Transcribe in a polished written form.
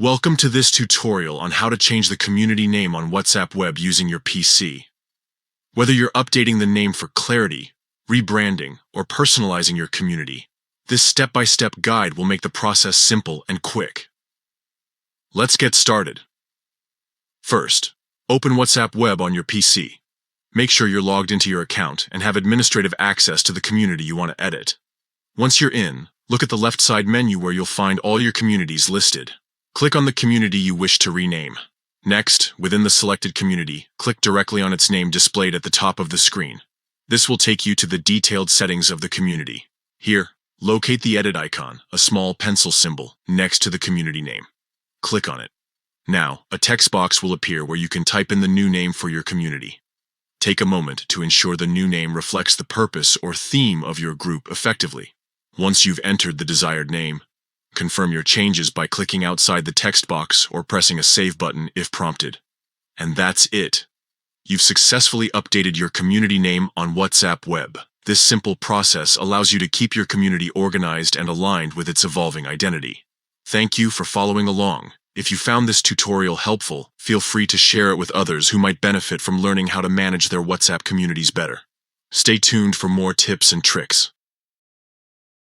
Welcome to this tutorial on how to change the community name on WhatsApp Web using your PC. Whether you're updating the name for clarity, rebranding, or personalizing your community, this step-by-step guide will make the process simple and quick. Let's get started. First, open WhatsApp Web on your PC. Make sure you're logged into your account and have administrative access to the community you want to edit. Once you're in, look at the left side menu where you'll find all your communities listed. Click on the community you wish to rename. Next, within the selected community, click directly on its name displayed at the top of the screen. This will take you to the detailed settings of the community. Here, locate the edit icon, a small pencil symbol, next to the community name. Click on it. Now, a text box will appear where you can type in the new name for your community. Take a moment to ensure the new name reflects the purpose or theme of your group effectively. Once you've entered the desired name, confirm your changes by clicking outside the text box or pressing a save button if prompted. And that's it. You've successfully updated your community name on WhatsApp Web. This simple process allows you to keep your community organized and aligned with its evolving identity. Thank you for following along. If you found this tutorial helpful, feel free to share it with others who might benefit from learning how to manage their WhatsApp communities better. Stay tuned for more tips and tricks.